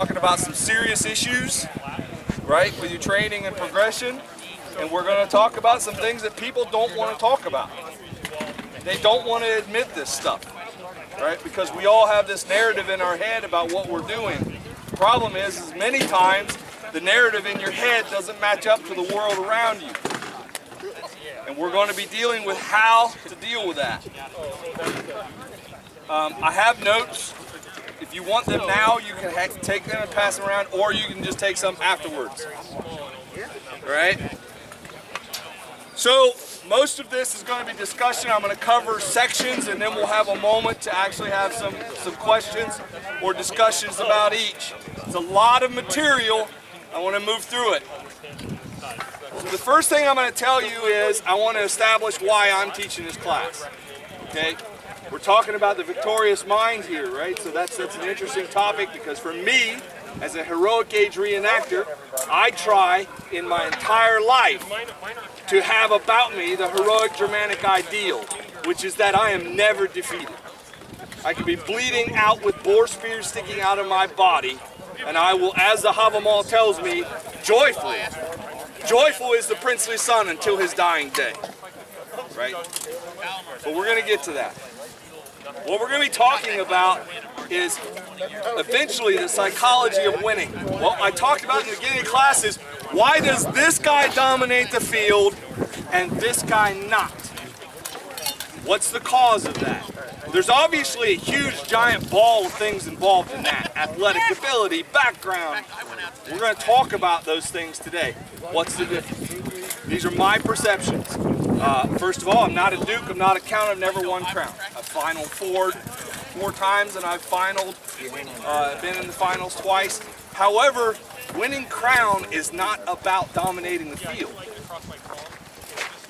Talking about some serious issues, right, with your training and progression, and we're going to talk about some things that people don't want to talk about. They don't want to admit this stuff, right, because we all have this narrative in our head about what we're doing. The problem is many times the narrative in your head doesn't match up to the world around you. And we're going to be dealing with how to deal with that. I have notes. If you want them now, you can take them and pass them around, or you can just take some afterwards. All right? So most of this is going to be discussion. I'm going to cover sections, and then we'll have a moment to actually have some questions or discussions about each. It's a lot of material. I want to move through it. So the first thing I'm going to tell you is I want to establish why I'm teaching this class. Okay? We're talking about the victorious mind here, right? So that's an interesting topic, because for me, as a heroic age reenactor, I try in my entire life to have about me the heroic Germanic ideal, which is that I am never defeated. I can be bleeding out with boar spears sticking out of my body, and I will, as the Havamal tells me, joyfully. Joyful is the princely son until his dying day, right? But we're going to get to that. What we're going to be talking about is eventually the psychology of winning. What I talked about in the beginning of class is, why does this guy dominate the field and this guy not? What's the cause of that? There's obviously a huge giant ball of things involved in that. Athletic ability, background. We're going to talk about those things today. What's the difference? These are my perceptions. First of all, I'm not a duke, I'm not a count, I've never won crown. I've finaled four times, and I've finaled, been in the finals twice. However, winning crown is not about dominating the field.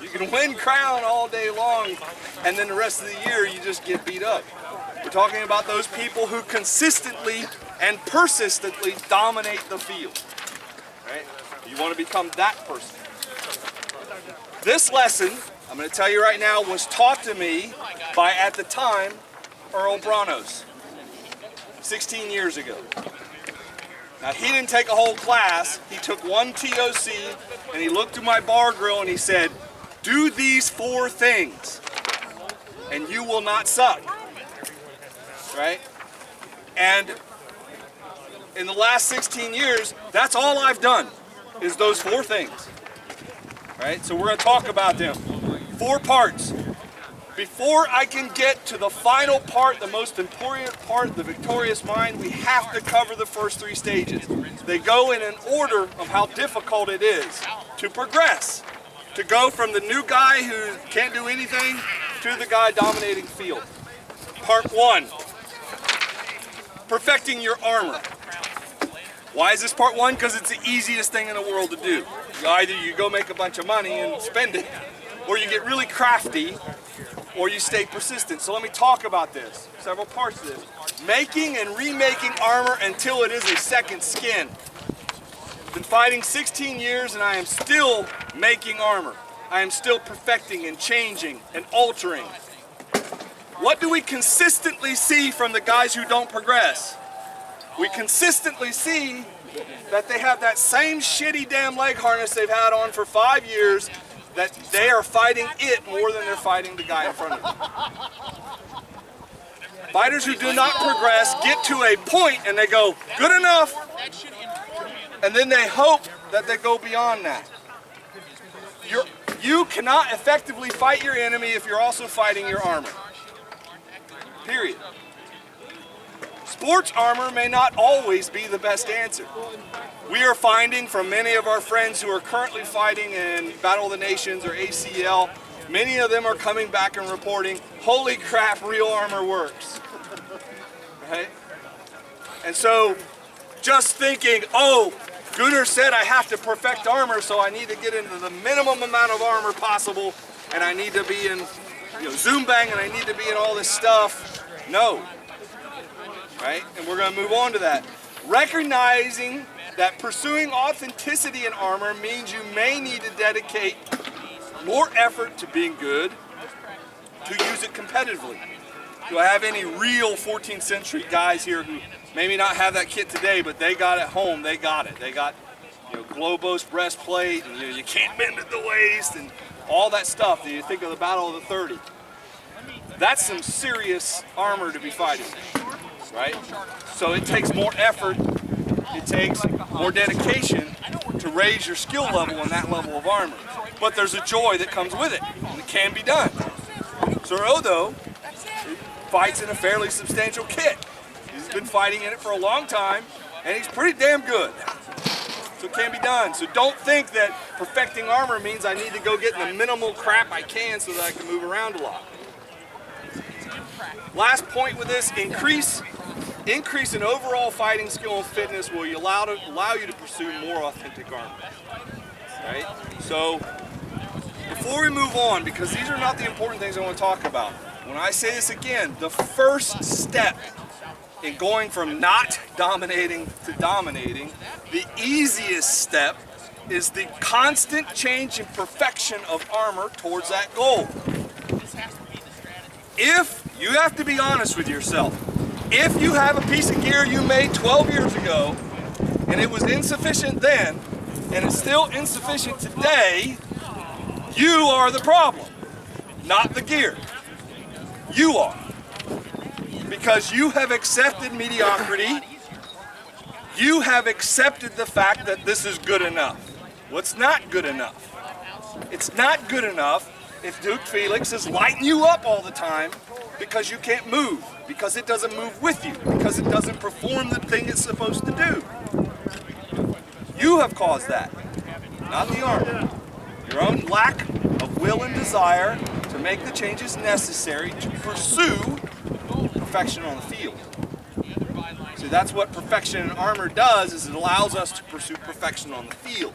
You can win crown all day long, and then the rest of the year you just get beat up. We're talking about those people who consistently and persistently dominate the field. Right? You want to become that person. This lesson, I'm going to tell you right now, was taught to me by, at the time, Earl Branos, 16 years ago. Now, he didn't take a whole class. He took one TOC, and he looked through my bar grill, and he said, do these 4 things, and you will not suck. Right? And in the last 16 years, that's all I've done, is those 4 things. Right? So we're going to talk about them. 4 parts. Before I can get to the final part, the most important part, the victorious mind, we have to cover the first 3 stages. They go in an order of how difficult it is to progress. To go from the new guy who can't do anything to the guy dominating the field. Part 1. Perfecting your armor. Why is this part 1? Because it's the easiest thing in the world to do. Either you go make a bunch of money and spend it, or you get really crafty, or you stay persistent. So let me talk about this. Several parts of this. Making and remaking armor until it is a second skin. I've been fighting 16 years, and I am still making armor. I am still perfecting and changing and altering. What do we consistently see from the guys who don't progress? We consistently see that they have that same shitty damn leg harness they've had on for 5 years, that they are fighting it more than they're fighting the guy in front of them. Fighters who do not progress get to a point and they go, good enough, and then they hope that they go beyond that. You cannot effectively fight your enemy if you're also fighting your armor. Period. Sports armor may not always be the best answer. We are finding from many of our friends who are currently fighting in Battle of the Nations or ACL, many of them are coming back and reporting, holy crap, real armor works. Right? And so, just thinking, oh, Gunnar said I have to perfect armor, so I need to get into the minimum amount of armor possible, and I need to be in Zoom Bang, and I need to be in all this stuff. No. Right? And we're going to move on to that. Recognizing that pursuing authenticity in armor means you may need to dedicate more effort to being good, to use it competitively. Do I have any real 14th century guys here who maybe not have that kit today, but they got it home. They got it. They got, Globos breastplate, and you can't bend at the waist, and all that stuff. You think of the Battle of the 30. That's some serious armor to be fighting, right? So it takes more effort. It takes more dedication to raise your skill level in that level of armor. But there's a joy that comes with it, and it can be done. Zoro, though, fights in a fairly substantial kit. He's been fighting in it for a long time, and he's pretty damn good. So it can be done. So don't think that perfecting armor means I need to go get the minimal crap I can so that I can move around a lot. Last point with this, increase in overall fighting skill and fitness will allow you to pursue more authentic armor. Right? So before we move on, because these are not the important things I want to talk about, when I say this again, the first step in going from not dominating to dominating, the easiest step is the constant change in perfection of armor towards that goal. If you have to be honest with yourself, if you have a piece of gear you made 12 years ago and it was insufficient then and it's still insufficient today, you are the problem, not the gear. You are. Because you have accepted mediocrity. You have accepted the fact that this is good enough. Well, it's not good enough. It's not good enough if Duke Felix is lighting you up all the time because you can't move, because it doesn't move with you, because it doesn't perform the thing it's supposed to do. You have caused that, not the armor. Your own lack of will and desire to make the changes necessary to pursue perfection on the field. See, that's what perfection in armor does, is it allows us to pursue perfection on the field.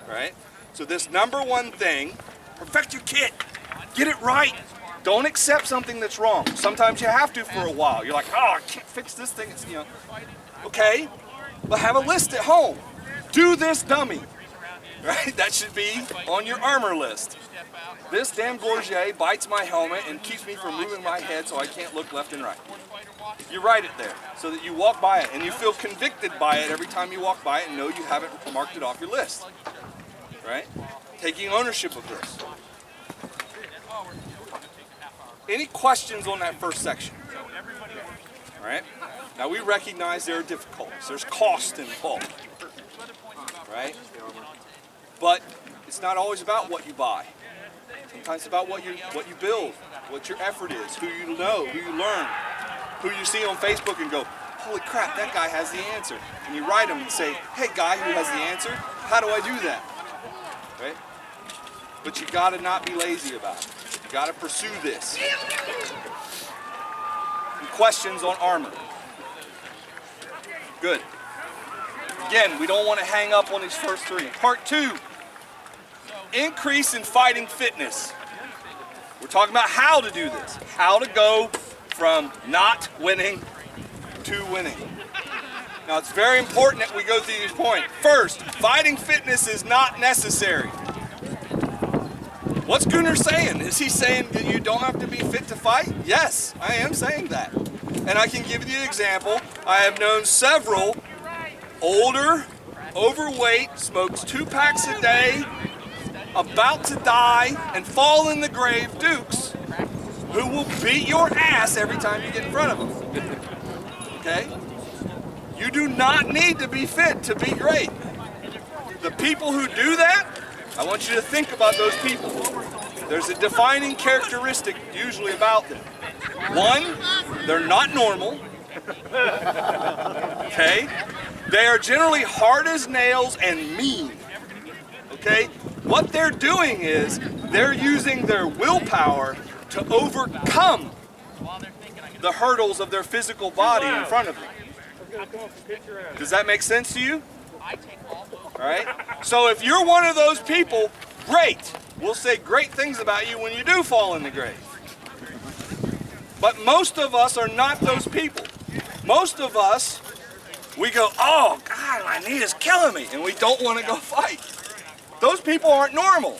Right? So this number one thing, perfect your kit. Get it right. Don't accept something that's wrong. Sometimes you have to for a while. You're like, oh, I can't fix this thing. It's, okay, but have a list at home. Do this dummy. Right? That should be on your armor list. This damn gorget bites my helmet and keeps me from moving my head so I can't look left and right. You write it there so that you walk by it and you feel convicted by it every time you walk by it and know you haven't marked it off your list. Right? Taking ownership of this. Any questions on that first section? All right? Now we recognize there are difficulties. There's cost involved. Right? But it's not always about what you buy. Sometimes it's about what you build, what your effort is, who you know, who you learn, who you see on Facebook and go, holy crap, that guy has the answer. And you write them and say, hey guy who has the answer, how do I do that? Right? But you gotta not be lazy about it. You gotta pursue this. Any questions on armor? Good. Again, we don't want to hang up on these first three. Part 2, increase in fighting fitness. We're talking about how to do this. How to go from not winning to winning. Now it's very important that we go through these points. First, fighting fitness is not necessary. What's Gunnar saying? Is he saying that you don't have to be fit to fight? Yes, I am saying that. And I can give you the example. I have known several older, overweight, smokes 2 packs a day, about to die and fall in the grave dukes who will beat your ass every time you get in front of them. Okay? You do not need to be fit to be great. The people who do that, I want you to think about those people. There's a defining characteristic usually about them. One, they're not normal. Okay? They are generally hard as nails and mean. Okay? What they're doing is they're using their willpower to overcome the hurdles of their physical body in front of them. Does that make sense to you? All right? So if you're one of those people, great. We'll say great things about you when you do fall in the grave. But most of us are not those people. Most of us, we go, oh, God, my knee is killing me, and we don't want to go fight. Those people aren't normal.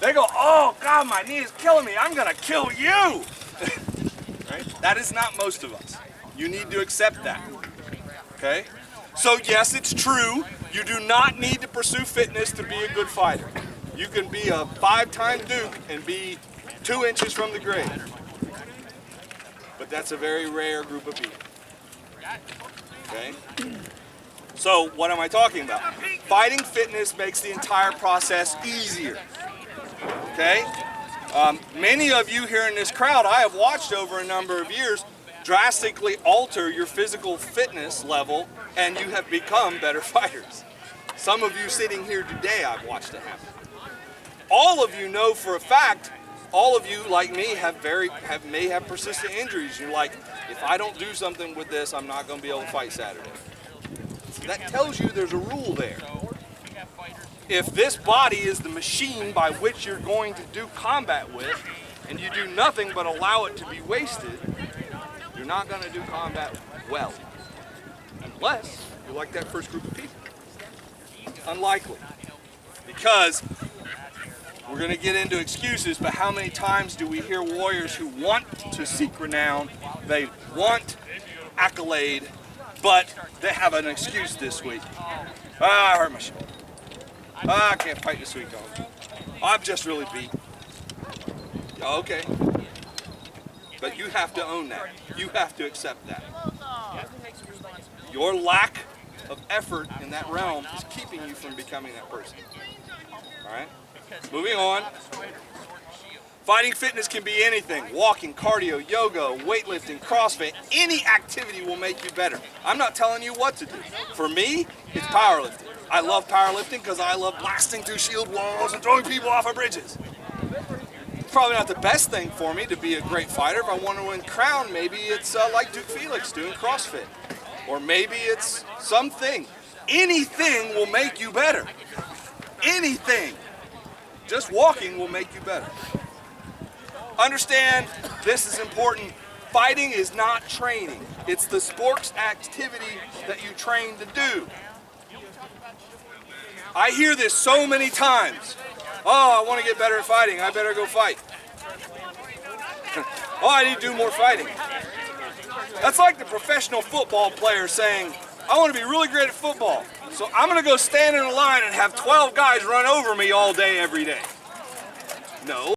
They go, oh, God, my knee is killing me. I'm going to kill you. Right? That is not most of us. You need to accept that. Okay? So yes, it's true. You do not need to pursue fitness to be a good fighter. You can be a 5-time Duke and be 2 inches from the grave. But that's a very rare group of people. Okay? So what am I talking about? Fighting fitness makes the entire process easier. Okay? Many of you here in this crowd, I have watched over a number of years, drastically alter your physical fitness level, and you have become better fighters. Some of you sitting here today, I've watched it happen. All of you know for a fact, all of you, like me, may have persistent injuries. You're like, if I don't do something with this, I'm not going to be able to fight Saturday. So that tells you there's a rule there. If this body is the machine by which you're going to do combat with, and you do nothing but allow it to be wasted, you're not going to do combat well. Unless you're like that first group of people. Unlikely. Because we're going to get into excuses, but how many times do we hear warriors who want to seek renown, they want accolade, but they have an excuse this week. I hurt my shoulder. I can't fight this week, dog. I'm just really beat. Okay. But you have to own that. You have to accept that. Your lack of effort in that realm is keeping you from becoming that person. Alright? Moving on. Fighting fitness can be anything. Walking, cardio, yoga, weightlifting, CrossFit. Any activity will make you better. I'm not telling you what to do. For me, it's powerlifting. I love powerlifting because I love blasting through shield walls and throwing people off of bridges. It's probably not the best thing for me to be a great fighter. If I want to win crown, maybe it's like Duke Felix doing CrossFit. Or maybe it's something. Anything will make you better. Anything. Just walking will make you better. Understand, this is important. Fighting is not training. It's the sports activity that you train to do. I hear this so many times. Oh, I want to get better at fighting. I better go fight. Oh, I need to do more fighting. That's like the professional football player saying, I want to be really great at football, so I'm going to go stand in a line and have 12 guys run over me all day, every day. No.